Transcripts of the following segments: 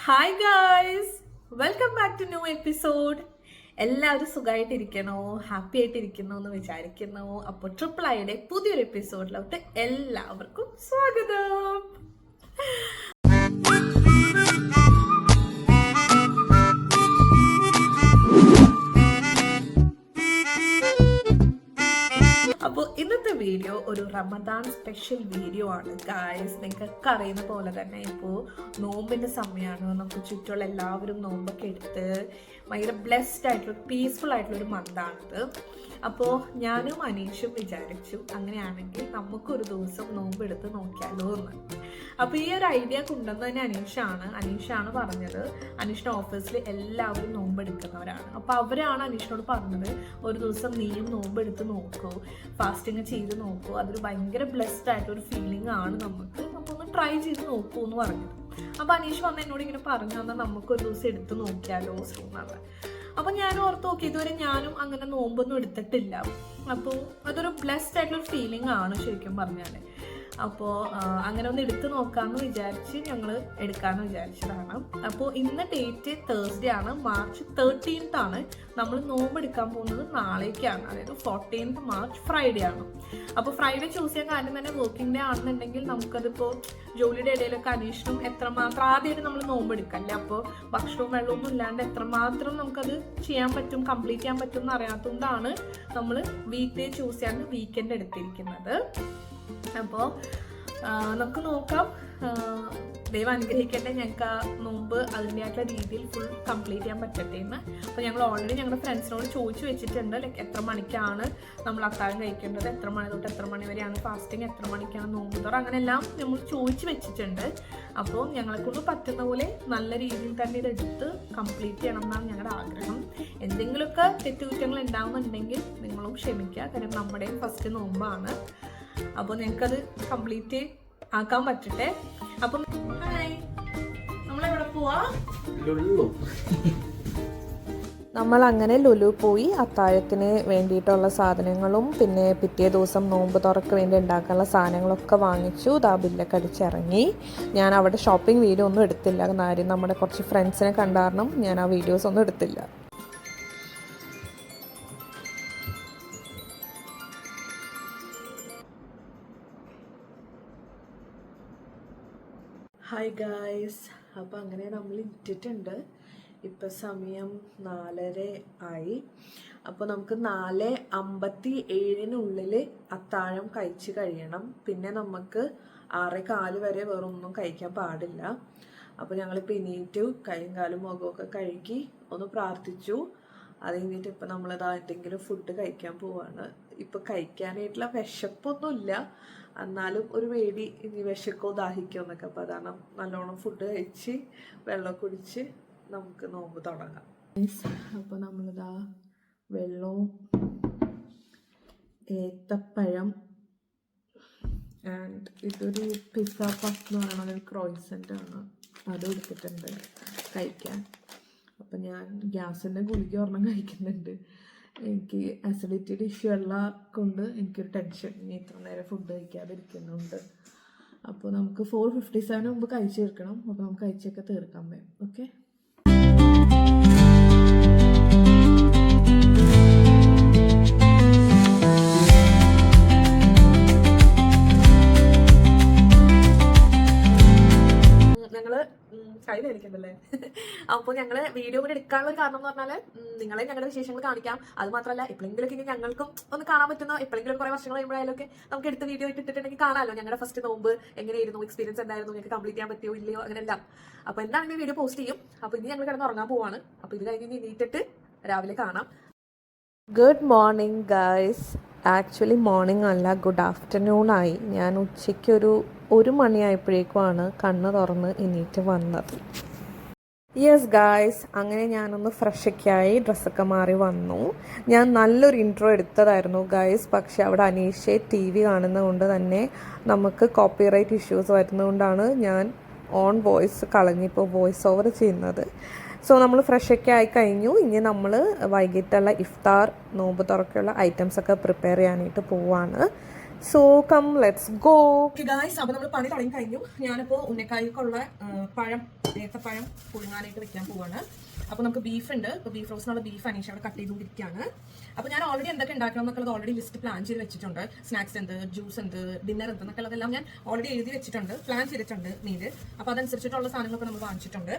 Hi guys, welcome back to new episode. എല്ലാവരും സുഖമായിട്ടിരിക്കണോ, happy ആയിട്ടിരിക്കണോ എന്ന് വിചാരിക്കുന്നു. അപ്പോൾ ട്രിപ്പിൾ ഐയുടെ പുതിയൊരു എപ്പിസോഡിലോട്ട് എല്ലാവർക്കും സ്വാഗതം. അപ്പോൾ ഇന്നത്തെ വീഡിയോ ഒരു റമദാൻ സ്പെഷ്യൽ വീഡിയോ ആണ് ഗായ്സ്. നിങ്ങൾക്ക് അറിയുന്ന പോലെ തന്നെ ഇപ്പോൾ നോമ്പിൻ്റെ സമയമാണ്. നമുക്ക് ചുറ്റുമുള്ള എല്ലാവരും നോമ്പൊക്കെ എടുത്ത് ഭയങ്കര ബ്ലെസ്ഡ് ആയിട്ടുള്ള പീസ്ഫുൾ ആയിട്ടുള്ളൊരു മന്താണിത്. അപ്പോൾ ഞാനും അനീഷും വിചാരിച്ചു അങ്ങനെയാണെങ്കിൽ നമുക്കൊരു ദിവസം നോമ്പെടുത്ത് നോക്കിയാലോ എന്ന്. അപ്പോൾ ഈ ഒരു ഐഡിയ കൊണ്ടുവന്നത് തന്നെ അനീഷാണ് പറഞ്ഞത്. അനീഷിൻ്റെ ഓഫീസിൽ എല്ലാവരും നോമ്പെടുക്കുന്നവരാണ്. അപ്പോൾ അവരാണ് അനീഷിനോട് പറഞ്ഞത് ഒരു ദിവസം നീയും നോമ്പെടുത്ത് നോക്കൂ, ഫാസ്റ്റിങ് ചെയ്ത് നോക്കൂ, അതൊരു ഭയങ്കര ബ്ലെസ്ഡ് ആയിട്ടൊരു ഫീലിംഗ് ആണ് നമുക്ക്, അപ്പോൾ ഒന്ന് ട്രൈ ചെയ്ത് നോക്കൂ എന്ന് പറഞ്ഞത്. അപ്പോൾ അനീഷ് വന്ന് എന്നോട് ഇങ്ങനെ പറഞ്ഞു തന്നാൽ നമുക്കൊരു ദിവസം എടുത്ത് നോക്കിയാലോ എന്നാണ്. അപ്പോൾ ഞാൻ ഓർത്ത് നോക്കി, ഇതുവരെ ഞാനും അങ്ങനെ നോമ്പൊന്നും എടുത്തിട്ടില്ല. അപ്പോൾ അതൊരു ബ്ലെസ്ഡ് ആയിട്ടുള്ള ഫീലിംഗ് ആണ് ശരിക്കും പറഞ്ഞാൽ. അപ്പോൾ അങ്ങനെ ഒന്ന് എടുത്ത് നോക്കാമെന്ന് വിചാരിച്ച് ഞങ്ങൾ എടുക്കാമെന്ന് വിചാരിച്ചതാണ്. അപ്പോൾ ഇന്ന് ഡേറ്റ് തേഴ്സ്ഡേ ആണ്, മാർച്ച് 13th ആണ്. നമ്മൾ നോമ്പ് എടുക്കാൻ പോകുന്നത് നാളേക്കാണ്, അതായത് 14th മാർച്ച് ഫ്രൈഡേ ആണ്. അപ്പോൾ ഫ്രൈഡേ ചൂസ് ചെയ്യാൻ കാര്യം തന്നെ വർക്കിംഗ് ഡേ ആണെന്നുണ്ടെങ്കിൽ നമുക്കതിപ്പോൾ ജോലിയുടെ ഇടയിലൊക്കെ അനീഷനും എത്രമാത്രം ആദ്യമായിട്ട് നമ്മൾ നോമ്പ് എടുക്കല്ലേ, അപ്പോൾ ഭക്ഷണവും വെള്ളമൊന്നും ഇല്ലാണ്ട് എത്രമാത്രം നമുക്കത് ചെയ്യാൻ പറ്റും, കംപ്ലീറ്റ് ചെയ്യാൻ പറ്റും എന്ന് അറിയാത്തതുകൊണ്ടാണ് നമ്മൾ വീക്ക് ഡേ ചൂസ് ചെയ്യാൻ വീക്കെൻഡ് എടുത്തിരിക്കുന്നത്. അപ്പോൾ നമുക്ക് നോക്കാം, ദൈവം അനുഗ്രഹിക്കട്ടെ, ഞങ്ങൾക്ക് ആ നോമ്പ് അതിൻ്റെതായിട്ടുള്ള രീതിയിൽ ഫുൾ കംപ്ലീറ്റ് ചെയ്യാൻ പറ്റട്ടെ എന്ന്. അപ്പോൾ ഞങ്ങൾ ഓൾറെഡി ഞങ്ങളുടെ ഫ്രണ്ട്സിനോട് ചോദിച്ചു വെച്ചിട്ടുണ്ട്, ലൈക്ക് എത്ര മണിക്കാണ് നമ്മൾ അത്താഴം കഴിക്കേണ്ടത്, എത്ര മണി തൊട്ട് എത്ര മണി വരെയാണ് ഫാസ്റ്റിംഗ്, എത്ര മണിക്കാണ് നോമ്പ് തുറ, അങ്ങനെയെല്ലാം നമ്മൾ ചോദിച്ചു വെച്ചിട്ടുണ്ട്. അപ്പോൾ ഞങ്ങളെക്കൊണ്ട് പറ്റുന്ന പോലെ നല്ല രീതിയിൽ തന്നെ ഇതെടുത്ത് കംപ്ലീറ്റ് ചെയ്യണം എന്നാണ് ഞങ്ങളുടെ ആഗ്രഹം. എന്തെങ്കിലുമൊക്കെ തെറ്റുകുറ്റങ്ങൾ ഉണ്ടാകുന്നുണ്ടെങ്കിൽ നിങ്ങളും ക്ഷമിക്കുക, കാരണം നമ്മുടെയും ഫസ്റ്റ് നോമ്പാണ്. അപ്പോൾ ഞങ്ങൾക്കത് കംപ്ലീറ്റ് ആക്കാൻ പറ്റട്ടെ. അപ്പം നമ്മളെവിടെ പോവാ? നമ്മൾ അങ്ങനെ ലുലു പോയി അത്താഴത്തിന് വേണ്ടിയിട്ടുള്ള സാധനങ്ങളും പിന്നെ പിറ്റേ ദിവസം നോമ്പ് തുറക്ക് വേണ്ടി ഉണ്ടാക്കാനുള്ള സാധനങ്ങളൊക്കെ വാങ്ങിച്ചു. ദാ ബില്ലൊക്കെ അടിച്ചിറങ്ങി. ഞാൻ അവിടെ ഷോപ്പിംഗ് വീഡിയോ ഒന്നും എടുത്തില്ല, കാര്യം നമ്മുടെ കുറച്ച് ഫ്രണ്ട്സിനെ കണ്ട കാരണം ഞാൻ ആ വീഡിയോസ് ഒന്നും എടുത്തില്ല. ഹായ് ഗായ്സ്, അപ്പോൾ അങ്ങനെ നമ്മൾ ഇട്ടിട്ടുണ്ട്. ഇപ്പം സമയം 4:30 ആയി. അപ്പോൾ നമുക്ക് 4:57 അത്താഴം കഴിച്ച് കഴിയണം. പിന്നെ നമുക്ക് 6:15 വരെ വേറെ ഒന്നും കഴിക്കാൻ പാടില്ല. അപ്പോൾ ഞങ്ങളിപ്പോൾ എണീറ്റു, കൈയും കാലും മുഖമൊക്കെ കഴുകി ഒന്ന് പ്രാർത്ഥിച്ചു. അത് കഴിഞ്ഞിട്ട് ഇപ്പം നമ്മളിതാ എന്തെങ്കിലും ഫുഡ് കഴിക്കാൻ പോവാണ്. ഇപ്പം കഴിക്കാനായിട്ടുള്ള വിശപ്പൊന്നുമില്ല, എന്നാലും ഒരു പേടി, ഇനി വിശക്കോ ദാഹിക്കോ എന്നൊക്കെ. അപ്പോൾ അതാണ് നല്ലോണം ഫുഡ് കഴിച്ച് വെള്ളം കുടിച്ച് നമുക്ക് നോമ്പ് തുടങ്ങാം. അപ്പോൾ നമ്മളിതാ വെള്ളവും ഏത്തപ്പഴം ആൻഡ് ഇതൊരു പിസ്സ പഫ് എന്ന് പറയുന്ന ഒരു ക്രോയിസൻ്റ് ആണ്, അത് എടുത്തിട്ടുണ്ട് കഴിക്കാൻ. അപ്പം ഞാൻ ഗ്യാസിൻ്റെ ഗുളിക ഒരെണ്ണം കഴിക്കുന്നുണ്ട്. എനിക്ക് അസിഡിറ്റിയുടെ ഇഷ്യൂ ഉള്ള കൊണ്ട് എനിക്കൊരു ടെൻഷൻ, ഇനി ഇത്ര നേരം ഫുഡ് കഴിക്കാതിരിക്കുന്നുണ്ട്. അപ്പോൾ നമുക്ക് 4:57 മുമ്പ് കഴിച്ച് തീർക്കണം. അപ്പോൾ നമുക്ക് കഴിച്ചൊക്കെ തീർക്കാൻ പറ്റും. ഓക്കെ, കഴിക്കണ്ടല്ലേ. അപ്പോൾ ഞങ്ങൾ വീഡിയോ കൂടെ എടുക്കാനുള്ള കാരണം എന്ന് പറഞ്ഞാൽ നിങ്ങളെ ഞങ്ങളുടെ വിശേഷങ്ങൾ കാണിക്കാം. അത് മാത്രമല്ല എപ്പോഴെങ്കിലൊക്കെ ഇനി ഞങ്ങൾക്കും ഒന്ന് കാണാൻ പറ്റുന്ന, എപ്പോഴെങ്കിലും കുറേ വർഷങ്ങൾ കഴിയുമ്പോഴായാലൊക്കെ നമുക്ക് എടുത്ത വീഡിയോ ഇട്ടിട്ടുണ്ടെങ്കിൽ കാണാമല്ലോ ഞങ്ങളുടെ ഫസ്റ്റ് നോമ്പ് എങ്ങനെയായിരുന്നു, എക്സ്പീരിയൻസ് എന്തായിരുന്നു, ഞങ്ങൾക്ക് കംപ്ലീറ്റ് ചെയ്യാൻ പറ്റിയോ ഇല്ലയോ, അങ്ങനെയെല്ലാം. അപ്പോൾ എന്താണെങ്കിലും വീഡിയോ പോസ്റ്റ് ചെയ്യും. അപ്പോൾ ഇനി ഞങ്ങൾ കിടന്ന് ഉറങ്ങാൻ പോവാണ്. അപ്പോൾ ഇത് കഴിഞ്ഞ് എണീറ്റിട്ട് രാവിലെ കാണാം. Good morning guys. Actually morning അല്ല, ഗുഡ് ആഫ്റ്റർനൂൺ ആയി. ഞാൻ ഉച്ചയ്ക്ക് 1 മണിയായപ്പോഴേക്കുമാണ് കണ്ണ് തുറന്ന് എണീറ്റ് വന്നത്. യെസ് ഗായ്സ്, അങ്ങനെ ഞാനൊന്ന് ഫ്രഷൊക്കെ ആയി ഡ്രസ്സൊക്കെ മാറി വന്നു. ഞാൻ നല്ലൊരു ഇൻട്രോ എടുത്തതായിരുന്നു ഗായ്സ്, പക്ഷെ അവിടെ അനീഷെ TV കാണുന്നതുകൊണ്ട് തന്നെ നമുക്ക് കോപ്പിറൈറ്റ് ഇഷ്യൂസ് വരുന്നതുകൊണ്ടാണ് ഞാൻ ഓൺ വോയിസ് കളഞ്ഞിപ്പോൾ വോയിസ് ഓവർ ചെയ്യുന്നത്. സോ നമ്മൾ ഫ്രഷൊക്കെ ആയി കഴിഞ്ഞു. ഇനി നമ്മൾ വൈകിട്ടുള്ള ഇഫ്താർ നോമ്പ് തുറക്കുള്ള ഐറ്റംസൊക്കെ പ്രിപ്പയർ ചെയ്യാനായിട്ട് പോവാണ്. So come let's go. Guys, അപ്പോൾ നമ്മൾ പണി തുടങ്ങി കഴിഞ്ഞു. ഞാനിപ്പോൾ ഉന്നക്കായ്ക്കുള്ള ഏത്തപ്പഴം പുഴുങ്ങാനായിട്ട് വെക്കാൻ പോവാണ്. അപ്പോൾ നമുക്ക് ബീഫ് ഉണ്ട്. ഇപ്പോൾ ബീഫ് റോസ്റ്റിനുള്ള ബീഫ് അനീഷ അവിടെ കട്ട് ചെയ്തുകൊണ്ടിരിക്കുകയാണ്. അപ്പോൾ ഞാൻ ഓൾറെഡി എന്തൊക്കെ ഉണ്ടാക്കണം എന്നൊക്കെ ഓൾറെഡി ലിസ്റ്റ് പ്ലാൻ ചെയ്ത് വെച്ചിട്ടുണ്ട്. സ്നാക്സ് എന്ത്, ജ്യൂസ് എന്ത്, ഡിന്നർ എന്ത് എന്നൊക്കെ ഉള്ളതെല്ലാം ഞാൻ ഓൾറെഡി എഴുതി വെച്ചിട്ടുണ്ട്, പ്ലാൻ ചെയ്തിട്ടുണ്ട് മീല്. അപ്പോൾ അതനുസരിച്ചിട്ടുള്ള സാധനങ്ങളൊക്കെ നമ്മൾ വാങ്ങിച്ചിട്ടുണ്ട്.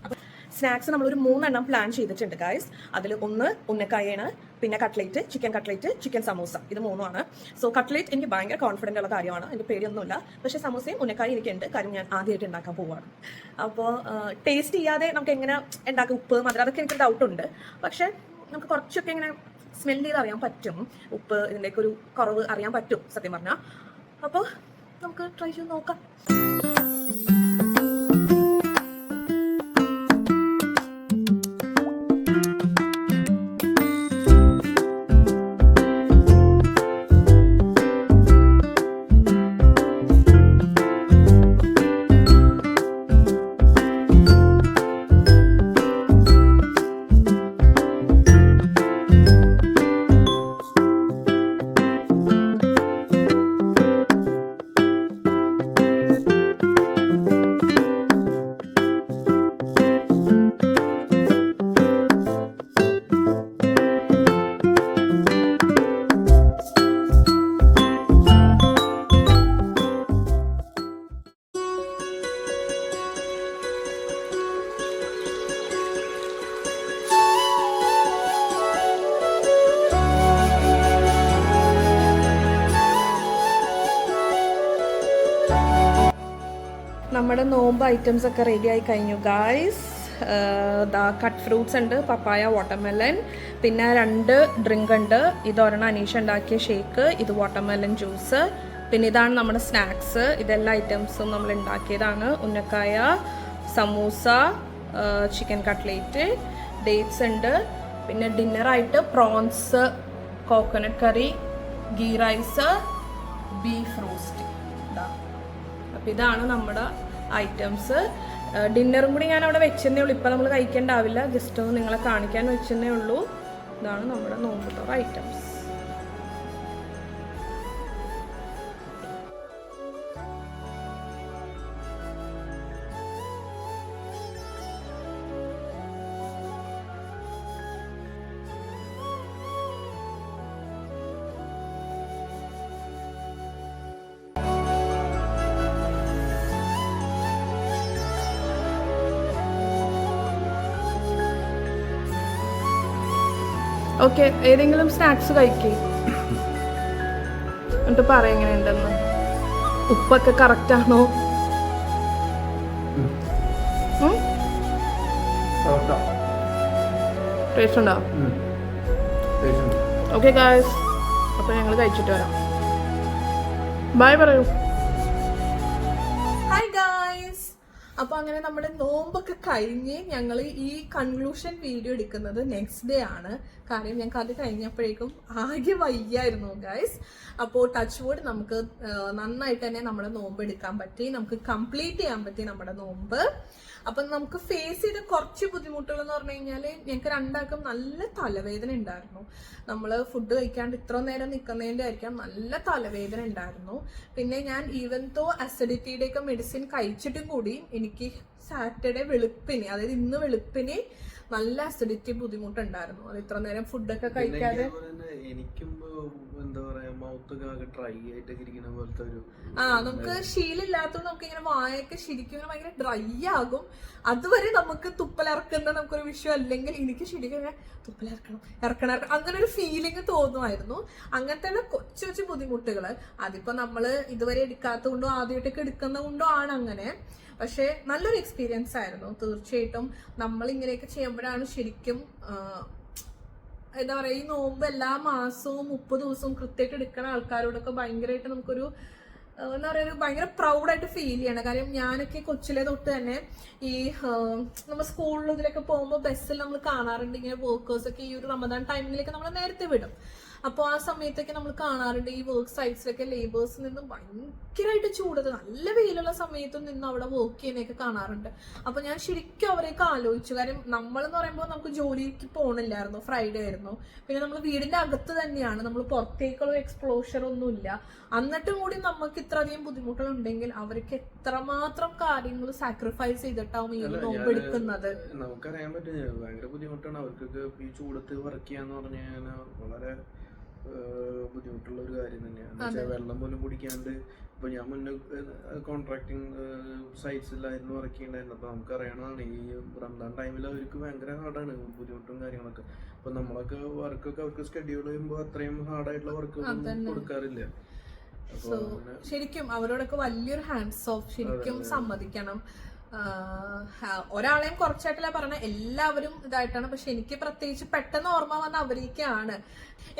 അപ്പോൾ സ്നാക്സ് നമ്മളൊരു 3 എണ്ണം പ്ലാൻ ചെയ്തിട്ടുണ്ട് ഗായ്സ്. അതിൽ ഒന്ന് ഉന്നക്കായാണ്, പിന്നെ കട്ട്ലേറ്റ്, ചിക്കൻ സമൂസ, ഇത് 3ആണ്. സോ കട്ട്ലേറ്റ് എനിക്ക് ഭയങ്കര കോൺഫിഡൻ്റ് ഉള്ള കാര്യമാണ്, എനിക്ക് പേടിയൊന്നുമില്ല. പക്ഷേ സമൂസയും ഉന്നക്കായും എനിക്കുണ്ട്, കാര്യം ഞാൻ ആദ്യമായിട്ട് ഉണ്ടാക്കാൻ പോവുകയാണ്. അപ്പോൾ ടേസ്റ്റ് ചെയ്യാതെ നമുക്ക് എങ്ങനെ ഉണ്ടാക്കും, ഉപ്പ് മധുരം അതൊക്കെ എനിക്ക് ഡൗട്ടുണ്ട്. പക്ഷേ നമുക്ക് കുറച്ചൊക്കെ ഇങ്ങനെ സ്മെൽ ചെയ്ത് അറിയാൻ പറ്റും, ഉപ്പ് ഇതിൻ്റെയൊക്കെ ഒരു കുറവ് അറിയാൻ പറ്റും സത്യം പറഞ്ഞാൽ. അപ്പോൾ നമുക്ക് ട്രൈ ചെയ്ത് നോക്കാം. നമ്മുടെ നോമ്പ് ഐറ്റംസ് ഒക്കെ റെഡി ആയി കഴിഞ്ഞു ഗായ്സ്. കട്ട് ഫ്രൂട്ട്സ് ഉണ്ട്, പപ്പായ, വാട്ടർമെലൻ, പിന്നെ 2 ഡ്രിങ്ക് ഉണ്ട്. ഇതൊരെണ്ണം അനീഷ ഉണ്ടാക്കിയ ഷേക്ക്, ഇത് വാട്ടർമെലൻ ജ്യൂസ്, പിന്നെ ഇതാണ് നമ്മുടെ സ്നാക്സ്. ഇതെല്ലാ ഐറ്റംസും നമ്മൾ ഉണ്ടാക്കിയതാണ്. ഉന്നക്കായ, സമൂസ, ചിക്കൻ കട്ട്ലേറ്റ്, ഡേറ്റ്സ് ഉണ്ട്. പിന്നെ ഡിന്നറായിട്ട് പ്രോൺസ്, കോക്കനട്ട് കറി, ഗീ റൈസ്, ബീഫ് റോസ്റ്റ്. അപ്പം ഇതാണ് നമ്മുടെ ഐറ്റംസ്. ഡിന്നറും കൂടി ഞാൻ അവിടെ വെച്ചെന്നേ ഉള്ളൂ, ഇപ്പം നമ്മൾ കഴിക്കേണ്ടാവില്ല, ജസ്റ്റ് ഒന്ന് നിങ്ങളെ കാണിക്കാൻ വെച്ചെന്നേ ഉള്ളൂ. ഇതാണ് നമ്മുടെ നോമ്പുള്ള ഐറ്റംസ്. ഓക്കെ, ഏതെങ്കിലും സ്നാക്സ് കഴിക്കേ, എന്നിട്ട് പറ എങ്ങനെയുണ്ടെന്ന്. ഉപ്പൊക്കെ കറക്റ്റ് ആണോ? ടേസ്റ്റ് ഉണ്ടോ? ഓക്കെ ഗായ്സ്, അപ്പോൾ ഞങ്ങൾ കഴിച്ചിട്ട് വരാം. ബൈ പറയൂ. ഹായ് ഗായ്സ്, അപ്പോൾ അങ്ങനെ നമ്മുടെ നോമ്പൊക്കെ കഴിഞ്ഞ് ഞങ്ങൾ ഈ കൺക്ലൂഷൻ വീഡിയോ എടുക്കുന്നത് നെക്സ്റ്റ് ഡേ ആണ്. കാര്യം ഞങ്ങൾക്ക് അത് കഴിഞ്ഞപ്പോഴേക്കും ആകെ വയ്യായിരുന്നു ഗൈസ്. അപ്പോൾ ടച്ച് വുഡ് നമുക്ക് നന്നായിട്ട് തന്നെ നമ്മുടെ നോമ്പ് എടുക്കാൻ പറ്റി, നമുക്ക് കംപ്ലീറ്റ് ചെയ്യാൻ പറ്റി നമ്മുടെ നോമ്പ്. അപ്പം നമുക്ക് ഫേസ് ചെയ്ത കുറച്ച് ബുദ്ധിമുട്ടുകൾ എന്ന് പറഞ്ഞു കഴിഞ്ഞാൽ ഞങ്ങൾക്ക് രണ്ടാൾക്കും നല്ല തലവേദന ഉണ്ടായിരുന്നു. നമ്മൾ ഫുഡ് കഴിക്കാണ്ട് ഇത്ര നേരം നിൽക്കുന്നതിൻ്റെ ആയിരിക്കാം നല്ല തലവേദന ഉണ്ടായിരുന്നു. പിന്നെ ഞാൻ ഈവൻ തോ അസിഡിറ്റിയുടെ ഒക്കെ മെഡിസിൻ കഴിച്ചിട്ടും കൂടി എനിക്ക് സാറ്റർഡേ വെളുപ്പിന്, അതായത് ഇന്ന് വെളുപ്പിന് നല്ല അസിഡിറ്റി ബുദ്ധിമുട്ടുണ്ടായിരുന്നു. അത് ഇത്ര നേരം ഫുഡൊക്കെ കഴിക്കാതെ എനിക്കും എന്താ പറയാ മൗത്തൊക്കെ ഡ്രൈ ആയിട്ടൊക്കെ ഇരിക്കുന്ന പോലത്തെ ഒരു നമുക്ക് ശീലമില്ലാത്തതുകൊണ്ട് നമുക്ക് ഇങ്ങനെ വായൊക്കെ ശരിക്കും ഭയങ്കര ഡ്രൈ ആകും. അതുവരെ നമുക്ക് തുപ്പലിറക്കുന്ന നമുക്കൊരു വിഷയം, അല്ലെങ്കിൽ എനിക്ക് ശരിക്കും ഇറക്കണം അങ്ങനെ ഒരു ഫീലിംഗ് തോന്നുമായിരുന്നു. അങ്ങനത്തെ കൊച്ചു കൊച്ചു ബുദ്ധിമുട്ടുകൾ അതിപ്പോ നമ്മള് ഇതുവരെ എടുക്കാത്തത് കൊണ്ടോ ആദ്യമായിട്ടൊക്കെ എടുക്കുന്നത് കൊണ്ടോ ആണ് അങ്ങനെ. പക്ഷെ നല്ലൊരു എക്സ്പീരിയൻസ് ആയിരുന്നു തീർച്ചയായിട്ടും. നമ്മൾ ഇങ്ങനെയൊക്കെ ചെയ്യുമ്പോഴാണ് ശരിക്കും എന്താ പറയാ, ഈ നോമ്പ് എല്ലാ മാസവും 30 ദിവസവും കൃത്യമായിട്ട് എടുക്കുന്ന ആൾക്കാരോടൊക്കെ ഭയങ്കരമായിട്ട് നമുക്കൊരു എന്താ പറയുക, ഒരു ഭയങ്കര പ്രൗഡായിട്ട് ഫീൽ ചെയ്യണം. കാര്യം ഞാനൊക്കെ കൊച്ചിലെ തൊട്ട് തന്നെ ഈ നമ്മൾ സ്കൂളിൽ ഇതിലൊക്കെ പോകുമ്പോൾ ബസ്സിൽ നമ്മൾ കാണാറുണ്ട് ഇങ്ങനെ വർക്കേഴ്സൊക്കെ ഈ ഒരു റമദാൻ ടൈമിലേക്ക് നമ്മൾ നേരത്തെ വിടും. അപ്പോൾ ആ സമയത്തൊക്കെ നമ്മൾ കാണാറുണ്ട് ഈ വർക്ക് സൈറ്റ്സിലൊക്കെ ലേബേഴ്സ് നിന്ന് ഭയങ്കരമായിട്ട് ചൂടത് നല്ല വെയിലുള്ള സമയത്തും നിന്ന് അവിടെ വർക്ക് ചെയ്യുന്നതൊക്കെ കാണാറുണ്ട്. അപ്പൊ ഞാൻ ശരിക്കും അവരെയൊക്കെ ആലോചിച്ചു. കാര്യം നമ്മളെന്ന് പറയുമ്പോൾ നമുക്ക് ജോലിക്ക് പോകണില്ലായിരുന്നു, ഫ്രൈഡേ ആയിരുന്നു. പിന്നെ നമ്മൾ വീടിന്റെ അകത്ത് തന്നെയാണ്, നമ്മൾ പുറത്തേക്കുള്ള എക്സ്പ്ലോഷർ ഒന്നുമില്ല. എന്നിട്ടും കൂടി നമുക്ക് ഇത്രയധികം ബുദ്ധിമുട്ടുകൾ ഉണ്ടെങ്കിൽ അവർക്ക് എത്രമാത്രം കാര്യങ്ങൾ സാക്രിഫൈസ് ചെയ്തിട്ടാവും ഈ നോമ്പ് എടുക്കുന്നത്. നമുക്കറിയാൻ പറ്റും ഭയങ്കര ബുദ്ധിമുട്ടാണ് അവർക്കൊക്കെ. ഈ ചൂടത്ത് വർക്ക് ചെയ്യാന്ന് പറഞ്ഞു കഴിഞ്ഞാൽ വളരെ ബുദ്ധിമുട്ടുള്ള ഒരു കാര്യം തന്നെയാണ്. വെള്ളം പോലും കുടിക്കാണ്ട് ഇപ്പൊ ഞാൻ മുന്നേ കോൺട്രാക്ടിങ് സൈറ്റ്സിലായിരുന്നു വർക്ക് ചെയ്യണ്ടായിരുന്നു. അപ്പൊ നമുക്കറിയണതാണ് ഈ റംസാൻ ടൈമിൽ അവർക്ക് ഭയങ്കര ഹാർഡാണ്, ബുദ്ധിമുട്ടും കാര്യങ്ങളൊക്കെ. അപ്പൊ നമ്മളൊക്കെ വർക്കൊക്കെ അവർക്ക് ഷെഡ്യൂൾ ചെയ്യുമ്പോൾ അത്രയും ഹാർഡായിട്ടുള്ള വർക്ക് കൊടുക്കാറില്ല. ശരിക്കും അവരോടൊക്കെ വലിയൊരു ഹാൻഡ്സ് ഓഫ് ശരിക്കും സമ്മതിക്കണം. ഒരാളെയും കുറച്ചായിട്ടല്ല പറഞ്ഞ, എല്ലാവരും ഇതായിട്ടാണ്. പക്ഷെ എനിക്ക് പ്രത്യേകിച്ച് പെട്ടെന്ന് ഓർമ്മ വന്ന അവരേക്കാണ്.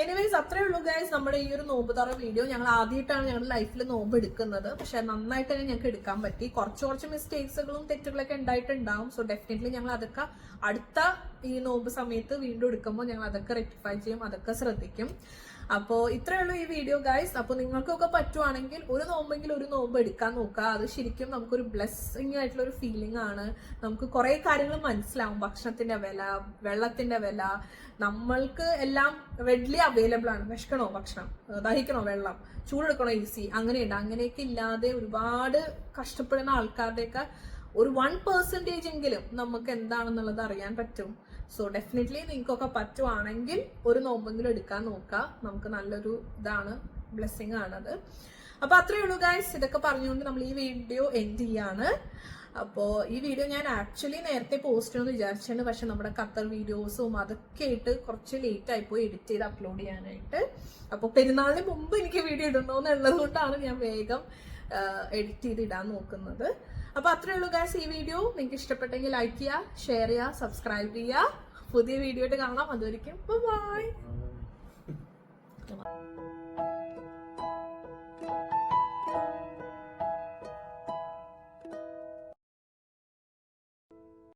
എനിവേസ് അത്രേ ഉള്ളൂ ഗൈസ് നമ്മുടെ ഈ ഒരു നോമ്പ് തുറ വീഡിയോ. ഞങ്ങൾ ആദ്യമായിട്ടാണ് ഞങ്ങളുടെ ലൈഫിൽ നോമ്പ് എടുക്കുന്നത്. പക്ഷെ നന്നായിട്ട് തന്നെ ഞങ്ങൾക്ക് എടുക്കാൻ പറ്റി. കുറച്ച് മിസ്റ്റേക്സുകളും തെറ്റുകളൊക്കെ ഉണ്ടായിട്ടുണ്ടാവും. സോ ഡെഫിനറ്റ്ലി ഞങ്ങൾ അതൊക്കെ അടുത്ത ഈ നോമ്പ് സമയത്ത് വീണ്ടും എടുക്കുമ്പോൾ ഞങ്ങൾ അതൊക്കെ റെക്ടിഫൈ ചെയ്യും, അതൊക്കെ ശ്രദ്ധിക്കും. അപ്പോൾ ഇത്രയേ ഉള്ളൂ ഈ വീഡിയോ ഗൈസ്. അപ്പോൾ നിങ്ങൾക്കൊക്കെ പറ്റുവാണെങ്കിൽ ഒരു നോമ്പെങ്കിലും ഒരു നോമ്പ് എടുക്കാൻ നോക്കുക. അത് ശരിക്കും നമുക്കൊരു ബ്ലെസ്സിങ് ആയിട്ടുള്ള ഒരു ഫീലിംഗ് ആണ്. നമുക്ക് കുറെ കാര്യങ്ങൾ മനസ്സിലാവും. ഭക്ഷണത്തിന്റെ വില, വെള്ളത്തിന്റെ വില, നമ്മൾക്ക് എല്ലാം റെഡ്ലി അവൈലബിൾ ആണ്. വിശക്കണോ ഭക്ഷണം, ദഹിക്കണോ വെള്ളം, ചൂടെടുക്കണോ AC, അങ്ങനെയൊക്കെ ഇല്ലാതെ ഒരുപാട് കഷ്ടപ്പെടുന്ന ആൾക്കാരുടെയൊക്കെ ഒരു 1% എങ്കിലും നമുക്ക് എന്താണെന്നുള്ളത് അറിയാൻ പറ്റും. സോ ഡെഫിനറ്റ്ലി നിങ്ങൾക്കൊക്കെ പറ്റുവാണെങ്കിൽ ഒരു നോമ്പെങ്കിലും എടുക്കാൻ നോക്കുക. നമുക്ക് നല്ലൊരു ഇതാണ്, ബ്ലെസ്സിങ് ആണത്. അപ്പൊ അത്രയേ ഉള്ളൂ ഗൈസ്. ഇതൊക്കെ പറഞ്ഞുകൊണ്ട് നമ്മൾ ഈ വീഡിയോ എൻഡ് ചെയ്യാണ്. അപ്പോൾ ഈ വീഡിയോ ഞാൻ ആക്ച്വലി നേരത്തെ പോസ്റ്റ് ചെയ്യണമെന്ന് വിചാരിച്ചിട്ടുണ്ട്. പക്ഷെ നമ്മുടെ ഖത്തർ വീഡിയോസും അതൊക്കെ ആയിട്ട് കുറച്ച് ലേറ്റ് ആയിപ്പോയി എഡിറ്റ് ചെയ്ത് അപ്ലോഡ് ചെയ്യാനായിട്ട്. അപ്പോൾ പെരുന്നാളിന് മുമ്പ് എനിക്ക് വീഡിയോ ഇടണമെന്നുള്ളത് കൊണ്ടാണ് ഞാൻ വേഗം എഡിറ്റ് ചെയ്ത് ഇടാൻ നോക്കുന്നത്. അപ്പൊ അത്രയേ ഉള്ളൂ ഗൈസ് ഈ വീഡിയോ. നിങ്ങൾക്ക് ഇഷ്ടപ്പെട്ടെങ്കിൽ ലൈക്ക് ചെയ്യുക, ഷെയർ ചെയ്യുക, സബ്സ്ക്രൈബ് ചെയ്യുക. പുതിയ വീഡിയോ ആയിട്ട് കാണാം. അതുവരെയ്ക്കും ബൈ.